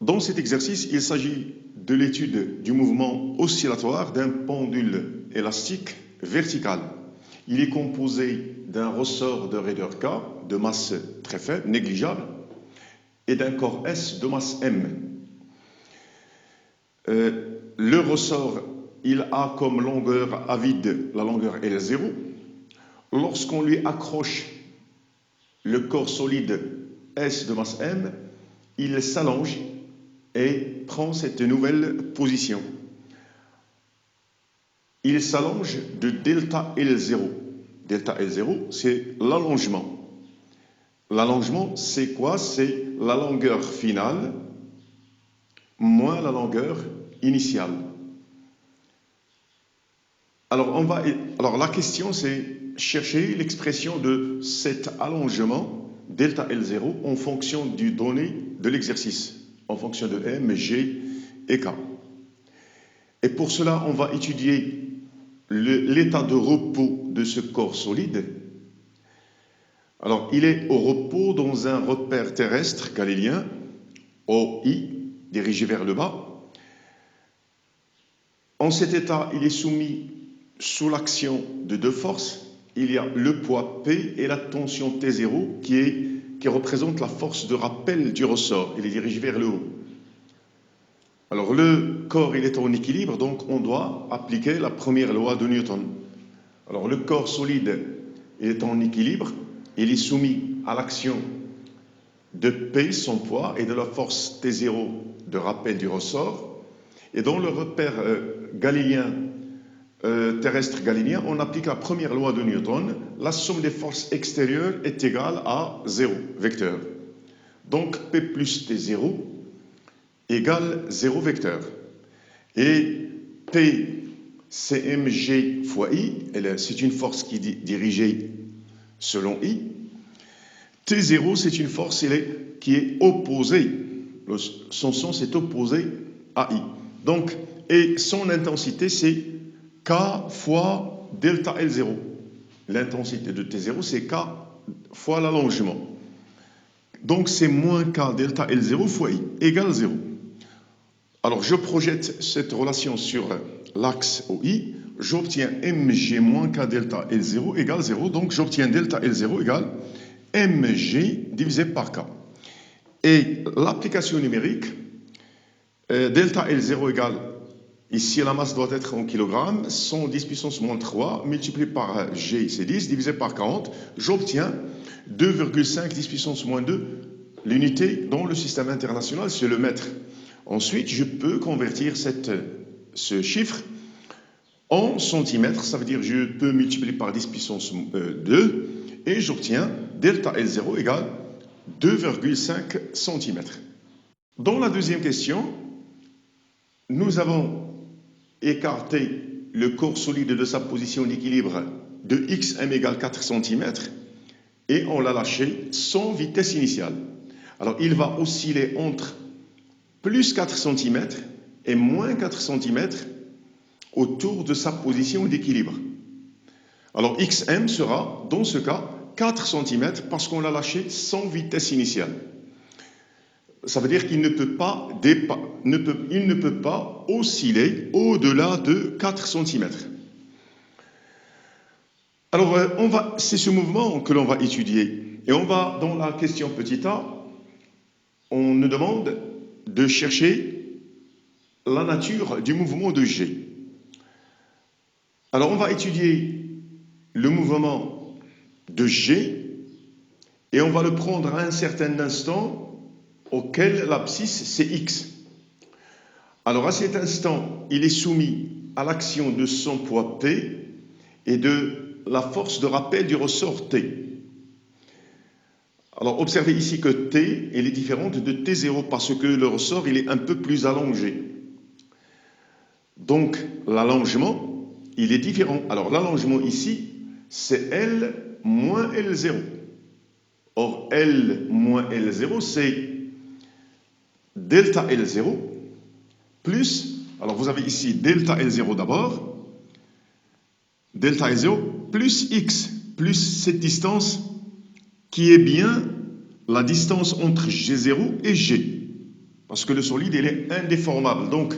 Dans cet exercice, il s'agit de l'étude du mouvement oscillatoire d'un pendule élastique vertical. Il est composé d'un ressort de raideur K de masse très faible, négligeable, et d'un corps S de masse M. Le ressort, il a comme longueur à vide la longueur L0. Lorsqu'on lui accroche le corps solide S de masse M, il s'allonge et prend cette nouvelle position. Il s'allonge de delta L0. Delta L0, c'est l'allongement. L'allongement, c'est quoi? C'est la longueur finale moins la longueur initiale. Alors la question, c'est chercher l'expression de cet allongement delta L0 en fonction du donné de l'exercice, en fonction de M, G et K. Et pour cela, on va étudier l'état de repos de ce corps solide. Alors, il est au repos dans un repère terrestre galiléen, OI, dirigé vers le bas. En cet état, il est soumis sous l'action de deux forces. Il y a le poids P et la tension T0 qui représente la force de rappel du ressort. Il est dirigé vers le haut. Alors, le corps, il est en équilibre, donc on doit appliquer la première loi de Newton. Alors, le corps solide est en équilibre, il est soumis à l'action de P, son poids, et de la force T0 de rappel du ressort. Et dans le repère galiléen, terrestre galiléen, on applique la première loi de Newton. La somme des forces extérieures est égale à 0, vecteur. Donc, P plus T0 égale 0 vecteur. Et P, c'est mg fois I, c'est une force qui est dirigée selon I. T0, c'est une force qui est opposée, son sens est opposé à I. Donc, et son intensité, c'est K fois delta L0. L'intensité de T0, c'est K fois l'allongement. Donc, c'est moins K delta L0 fois I, égale 0. Alors, je projette cette relation sur l'axe OI, j'obtiens mg moins k delta L0 égale 0, donc j'obtiens delta L0 égale mg divisé par k. Et l'application numérique, delta L0 égale, ici la masse doit être en kilogrammes, 110 puissance moins 3 multiplié par g, c'est 10, divisé par 40, j'obtiens 2,5 10 puissance moins 2, l'unité dans le système international, c'est le mètre. Ensuite, je peux convertir ce chiffre en centimètres, ça veut dire que je peux multiplier par 10 puissance 2 et j'obtiens delta L0 égale 2,5 cm. Dans la deuxième question, nous avons écarté le corps solide de sa position d'équilibre de xm égale 4 cm et on l'a lâché sans vitesse initiale. Alors, il va osciller entre plus 4 cm et moins 4 cm autour de sa position d'équilibre. Alors xm sera, dans ce cas, 4 cm parce qu'on l'a lâché sans vitesse initiale. Ça veut dire qu'il ne peut pas osciller au-delà de 4 cm. Alors, c'est ce mouvement que l'on va étudier. Et on va, dans la question petit a, on nous demande de chercher la nature du mouvement de G. Alors, on va étudier le mouvement de G et on va le prendre à un certain instant auquel l'abscisse c'est X. Alors, à cet instant, il est soumis à l'action de son poids P et de la force de rappel du ressort T. Alors, observez ici que T, elle est différente de T0 parce que le ressort, il est un peu plus allongé. Donc, l'allongement, il est différent. Alors, l'allongement ici, c'est L moins L0. Or, L moins L0, c'est delta L0 plus, alors vous avez ici delta L0 d'abord, delta L0 plus X, plus cette distance qui est bien la distance entre G0 et G. parce que le solide, il est indéformable. Donc,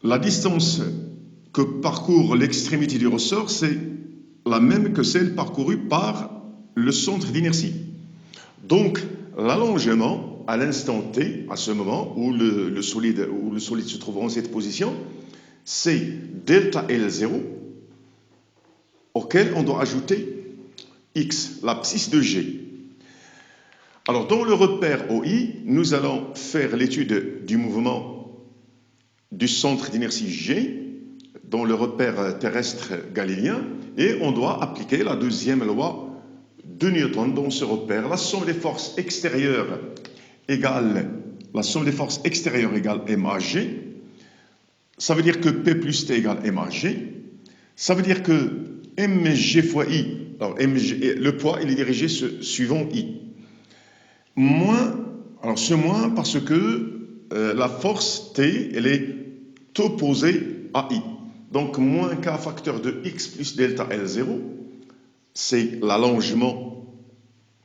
la distance que parcourt l'extrémité du ressort, c'est la même que celle parcourue par le centre d'inertie. Donc, l'allongement à l'instant t, à ce moment où le solide se trouve en cette position, c'est delta L0 auquel on doit ajouter x, l'abscisse de G. Alors, dans le repère OI, nous allons faire l'étude du mouvement du centre d'inertie G dans le repère terrestre galiléen et on doit appliquer la deuxième loi de Newton dans ce repère. La somme des forces extérieures égale MAG. Ça veut dire que P plus T égale MAG. Ça veut dire que mg fois I, alors le poids il est dirigé suivant I. Alors ce moins parce que la force T, elle est opposée à I. Donc moins K facteur de X plus delta L0, c'est l'allongement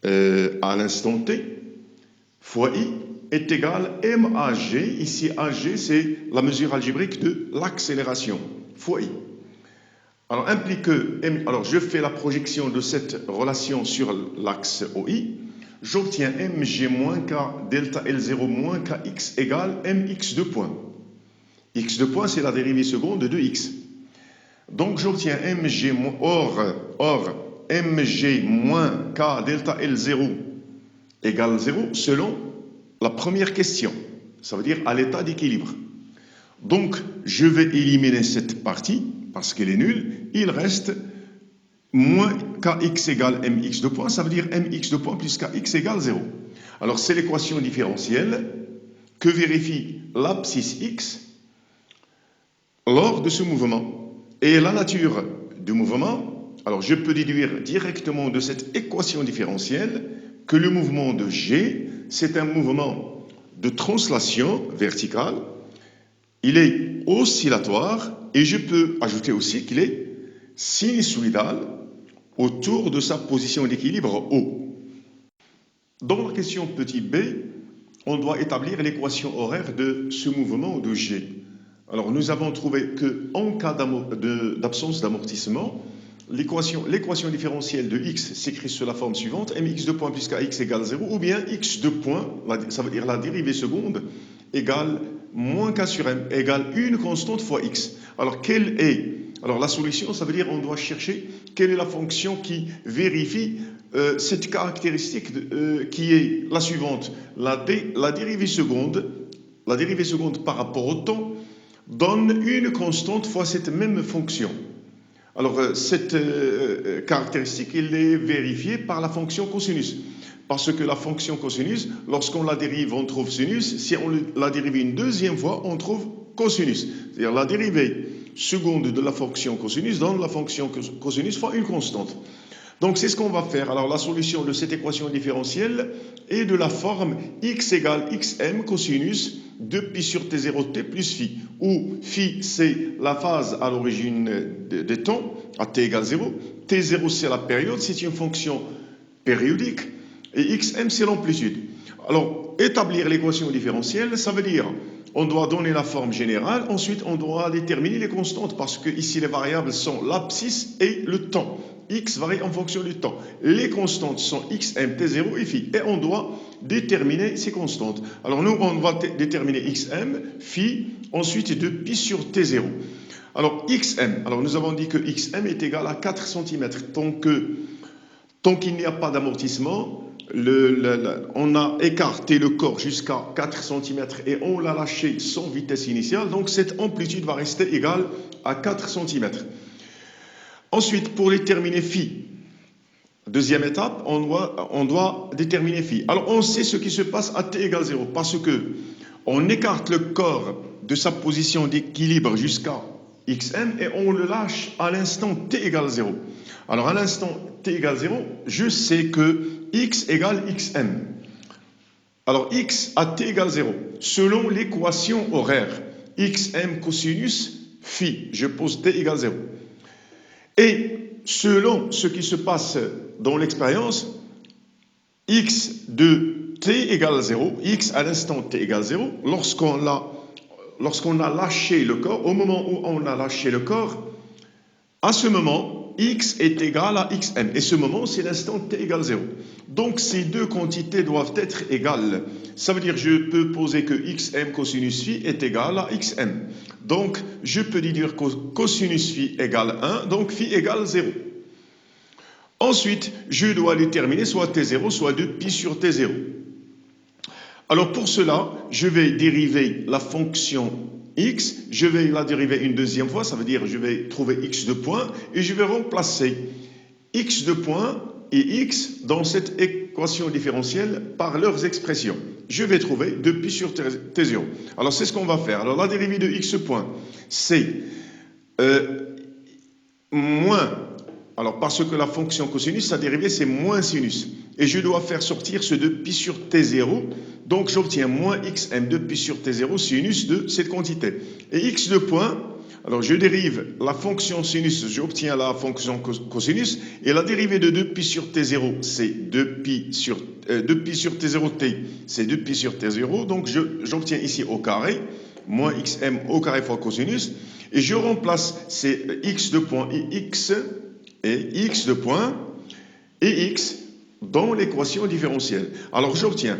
à l'instant T, fois I est égal à MAG. Ici, AG, c'est la mesure algébrique de l'accélération, fois I. Alors, implique que, alors je fais la projection de cette relation sur l'axe OI, j'obtiens mg moins k delta L0 moins kx égale mx de point. X de point, c'est la dérivée seconde de x. Donc, j'obtiens mg, or mg moins k delta L0 égale 0 selon la première question. Ça veut dire à l'état d'équilibre. Donc, je vais éliminer cette partie parce qu'elle est nulle. Il reste moins kx égale mx de point. Ça veut dire mx de point plus kx égale 0. Alors, c'est l'équation différentielle que vérifie l'abscisse x lors de ce mouvement. Et la nature du mouvement, alors je peux déduire directement de cette équation différentielle que le mouvement de G, c'est un mouvement de translation verticale. Il est oscillatoire et je peux ajouter aussi qu'il est sinusoïdal autour de sa position d'équilibre O. Dans la question petit b, on doit établir l'équation horaire de ce mouvement de G. Alors nous avons trouvé qu'en cas d'absence d'amortissement, l'équation différentielle de x s'écrit sous la forme suivante, mx de point plus kx égale 0, ou bien x de point, ça veut dire la dérivée seconde, égale moins k sur m, égale une constante fois x. Alors la solution, ça veut dire on doit chercher quelle est la fonction qui vérifie cette caractéristique qui est la suivante. La dérivée seconde par rapport au temps donne une constante fois cette même fonction. Alors, cette caractéristique, elle est vérifiée par la fonction cosinus. Parce que la fonction cosinus, lorsqu'on la dérive, on trouve sinus. Si on la dérive une deuxième fois, on trouve cosinus. C'est-à-dire la dérivée seconde de la fonction cosinus donne la fonction cosinus fois une constante. Donc, c'est ce qu'on va faire. Alors, la solution de cette équation différentielle est de la forme x égale xm cosinus de pi sur t0 t plus phi, où phi, c'est la phase à l'origine des temps, à t égale 0. T0, c'est la période, c'est une fonction périodique. Et xm, c'est l'amplitude. Alors, établir l'équation différentielle, ça veut dire on doit donner la forme générale, ensuite on doit déterminer les constantes, parce que ici les variables sont l'abscisse et le temps. X varie en fonction du temps. Les constantes sont xm, t0 et phi. Et on doit déterminer ces constantes. Alors nous, on va déterminer xm, phi, ensuite de pi sur t0. Alors xm, alors nous avons dit que xm est égal à 4 cm. Tant qu'il n'y a pas d'amortissement, on a écarté le corps jusqu'à 4 cm et on l'a lâché sans vitesse initiale. Donc cette amplitude va rester égale à 4 cm. Ensuite, pour déterminer phi, deuxième étape, on doit déterminer phi. Alors, on sait ce qui se passe à t égale 0 parce que on écarte le corps de sa position d'équilibre jusqu'à xm et on le lâche à l'instant t égale 0. Alors, à l'instant t égale 0, je sais que x égale xm. Alors, x à t égale 0, selon l'équation horaire, xm cosinus phi, je pose t égale 0. Et selon ce qui se passe dans l'expérience, x de t égale 0, x à l'instant t égale 0, lorsqu'on a lâché le corps, au moment où on a lâché le corps, à ce moment, x est égal à xm. Et ce moment, c'est l'instant t égale 0. Donc, ces deux quantités doivent être égales. Ça veut dire que je peux poser que xm cosinus phi est égal à xm. Donc, je peux dire que cosinus phi égale 1, donc phi égale 0. Ensuite, je dois déterminer soit t0, soit 2pi sur t0. Alors, pour cela, je vais dériver la fonction x, je vais la dériver une deuxième fois, ça veut dire que je vais trouver x de point et je vais remplacer x de point et x dans cette équation différentielle par leurs expressions. Je vais trouver 2pi sur t0. Alors c'est ce qu'on va faire. Alors la dérivée de x point, c'est moins, alors parce que la fonction cosinus, sa dérivée c'est moins sinus. Et je dois faire sortir ce 2pi sur t0. Donc j'obtiens moins xm 2pi sur t0 sinus de cette quantité. Et x de point, alors je dérive la fonction sinus, j'obtiens la fonction cosinus. Et la dérivée de 2pi sur t0, c'est 2pi sur t0t, c'est 2pi sur t0. Donc j'obtiens ici au carré, moins xm au carré fois cosinus. Et je remplace ces x de point et x de point et x dans l'équation différentielle. Alors j'obtiens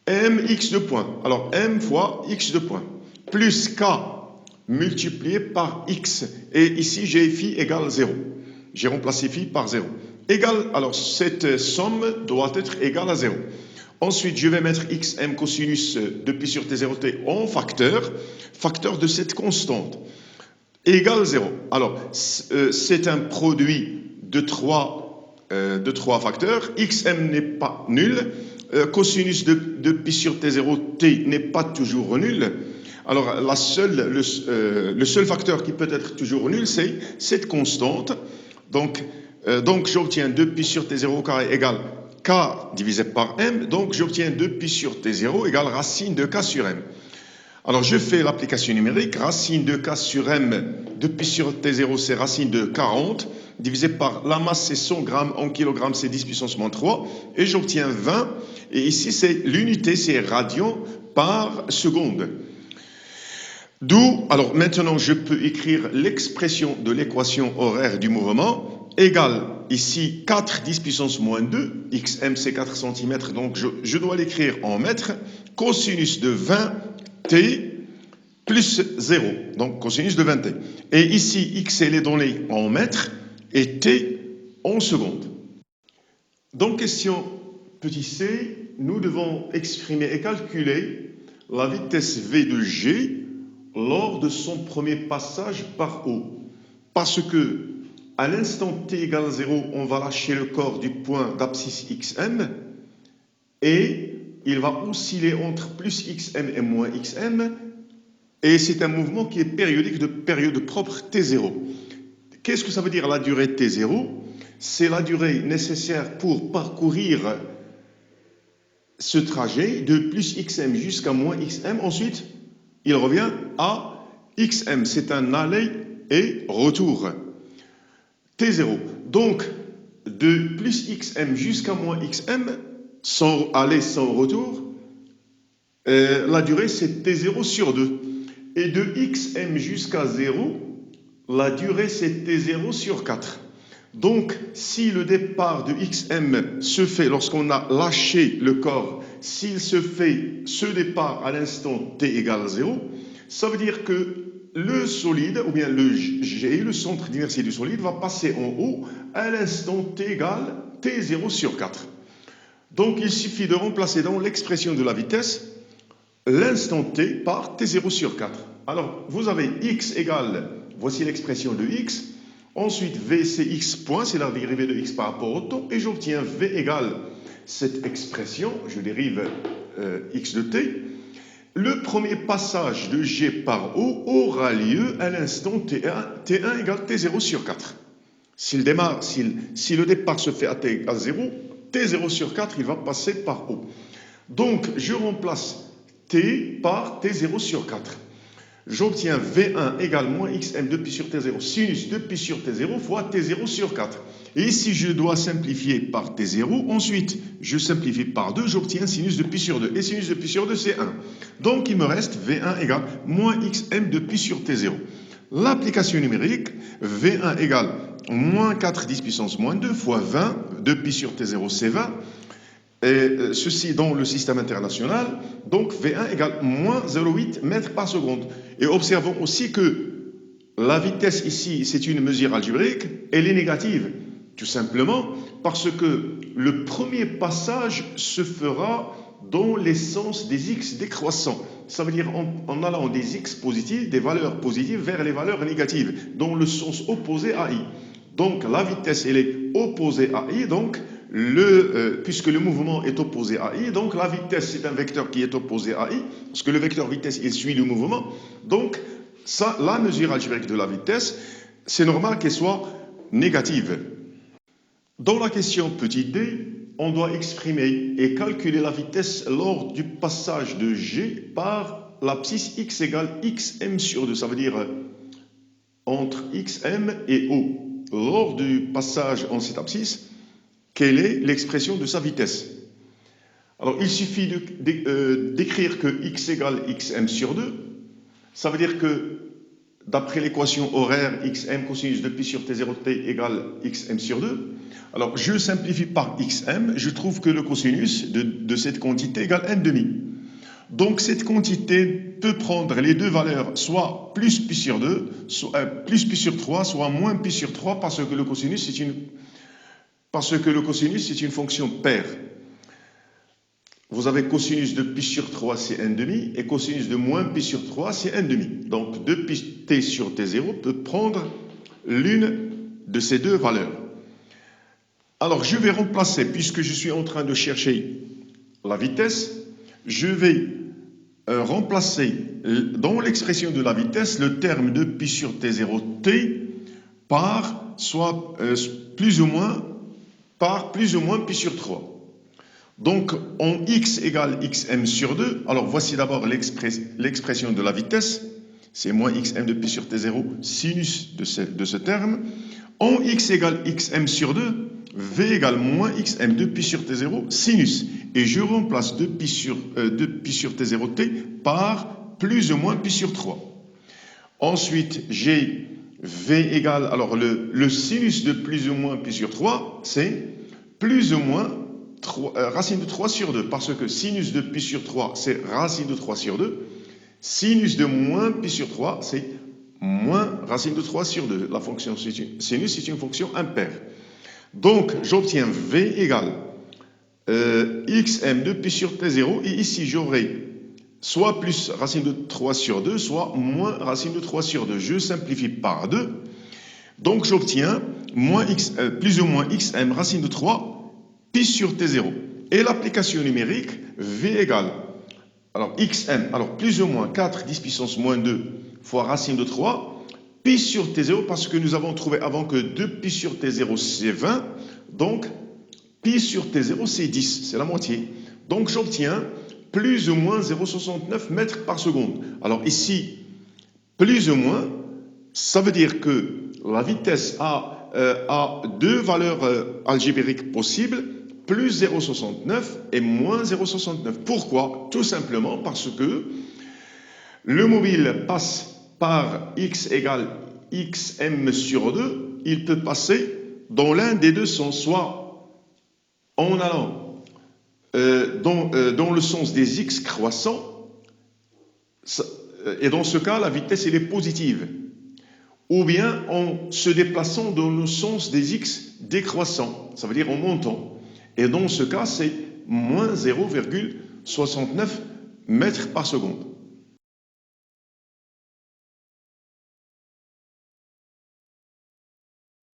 mx de point, alors m fois x de point, plus k multiplié par x. Et ici j'ai phi égale 0. J'ai remplacé phi par 0. Alors cette somme doit être égale à 0. Ensuite, je vais mettre xm cosinus de pi sur t0t en facteur de cette constante, égale 0. Alors, c'est un produit de trois facteurs. Xm n'est pas nul. Cosinus de pi sur t0t n'est pas toujours nul. Alors, le seul facteur qui peut être toujours nul, c'est cette constante. Donc j'obtiens 2pi sur t0 au carré égale k divisé par m. Donc, j'obtiens 2pi sur t0 égale racine de k sur m. Alors, je fais l'application numérique. Racine de k sur m, 2pi sur t0, c'est racine de 40, divisé par la masse, c'est 100 grammes, en kilogrammes, c'est 10 puissance moins 3, et j'obtiens 20. Et ici, c'est l'unité, c'est radian par seconde. D'où, alors maintenant, je peux écrire l'expression de l'équation horaire du mouvement, égale ici 4 10 puissance moins 2, xm c'est 4 cm, donc je dois l'écrire en mètres, cosinus de 20t plus 0, donc cosinus de 20t. Et ici, x elle est donnée en mètres et t en secondes. Donc question petit c, nous devons exprimer et calculer la vitesse v de g lors de son premier passage par eau. Parce que à l'instant t égale 0, on va lâcher le corps du point d'abscisse xm et il va osciller entre plus xm et moins xm, et c'est un mouvement qui est périodique de période propre t0. Qu'est-ce que ça veut dire la durée t0? C'est la durée nécessaire pour parcourir ce trajet de plus xm jusqu'à moins xm. Ensuite, il revient à xm. C'est un aller et retour. T0. Donc, de plus xm jusqu'à moins xm, sans aller, sans retour, la durée c'est t0 sur 2. Et de xm jusqu'à 0, la durée c'est t0 sur 4. Donc, si le départ de xm se fait lorsqu'on a lâché le corps, s'il se fait ce départ à l'instant t égale 0, ça veut dire que le solide, ou bien le G, le centre d'inertie du solide, va passer en haut à l'instant t égale t0 sur 4. Donc, il suffit de remplacer dans l'expression de la vitesse l'instant t par t0 sur 4. Alors, vous avez x égale, voici l'expression de x. Ensuite, v c'est x point, c'est la dérivée de x par rapport au temps. Et j'obtiens v égale cette expression, je dérive x de t. Le premier passage de g par O aura lieu à l'instant t1 égale t0 sur 4. Si le départ se fait à t égale 0, t0 sur 4, il va passer par O. Donc, je remplace t par t0 sur 4. j'obtiens V1 égale moins xm de pi sur T0 sinus de pi sur T0 fois T0 sur 4. Et ici, je dois simplifier par T0. Ensuite, je simplifie par 2, j'obtiens sinus de pi sur 2. Et sinus de pi sur 2, c'est 1. Donc, il me reste V1 égale moins xm de pi sur T0. L'application numérique, V1 égale moins 4 10 puissance moins 2 fois 20 de pi sur T0, c'est 20. Et ceci dans le système international, donc V1 égale moins 0,8 mètres par seconde. Et observons aussi que la vitesse ici, c'est une mesure algébrique, elle est négative, tout simplement parce que le premier passage se fera dans l'essence des x décroissants. Ça veut dire en allant des x positifs, des valeurs positives vers les valeurs négatives, dans le sens opposé à i. Donc la vitesse, elle est opposée à i, donc puisque le mouvement est opposé à i, donc la vitesse, c'est un vecteur qui est opposé à i, parce que le vecteur vitesse, il suit le mouvement. Donc, ça, la mesure algébrique de la vitesse, c'est normal qu'elle soit négative. Dans la question petit d, on doit exprimer et calculer la vitesse lors du passage de g par l'abscisse x égale xm sur 2, ça veut dire entre xm et o. Lors du passage en cette abscisse, quelle est l'expression de sa vitesse? Alors, il suffit d'écrire que x égale xm sur 2. Ça veut dire que, d'après l'équation horaire, xm cosinus de pi sur t0t égale xm sur 2. Alors, je simplifie par xm, je trouve que le cosinus de cette quantité égale 1,5. Donc, cette quantité peut prendre les deux valeurs, soit plus pi sur 2, soit plus pi sur 3, soit moins pi sur 3, parce que le cosinus, c'est une fonction paire. Vous avez cosinus de pi sur 3, c'est 1,5, et cosinus de moins pi sur 3, c'est 1,5. Donc, 2 pi t sur t0 peut prendre l'une de ces deux valeurs. Alors, je vais remplacer, puisque je suis en train de chercher la vitesse, je vais remplacer dans l'expression de la vitesse le terme de pi sur t0t par soit plus ou moins pi sur 3. Donc, en x égale xm sur 2, alors voici d'abord l'expression de la vitesse, c'est moins xm de pi sur t0 sinus de ce terme. En x égale xm sur 2, v égale moins xm de pi sur t0 sinus. Et je remplace 2 pi sur t0t par plus ou moins pi sur 3. Ensuite, j'ai v égale, alors le sinus de plus ou moins pi sur 3, c'est plus ou moins racine de 3 sur 2, parce que sinus de pi sur 3, c'est racine de 3 sur 2. Sinus de moins pi sur 3, c'est moins racine de 3 sur 2. La fonction sinus, c'est une fonction impaire. Donc, j'obtiens v égale xm de pi sur t0, et ici, j'aurai soit plus racine de 3 sur 2, soit moins racine de 3 sur 2. Je simplifie par 2. Donc, j'obtiens plus ou moins xm racine de 3 pi sur t0. Et l'application numérique, v égale, alors xm, alors plus ou moins 4 10 puissance moins 2 fois racine de 3, pi sur t0, parce que nous avons trouvé avant que 2 pi sur t0 c'est 20, donc pi sur t0 c'est 10, c'est la moitié. Donc j'obtiens plus ou moins 0,69 mètres par seconde. Alors ici, plus ou moins, ça veut dire que la vitesse a deux valeurs algébriques possibles, plus 0,69 et moins 0,69. Pourquoi? Tout simplement parce que le mobile passe par x égale xm sur 2, il peut passer dans l'un des deux sens, soit en allant dans le sens des x croissants, et dans ce cas, la vitesse elle est positive, ou bien en se déplaçant dans le sens des x décroissants, ça veut dire en montant. Et dans ce cas, c'est moins 0,69 mètres par seconde.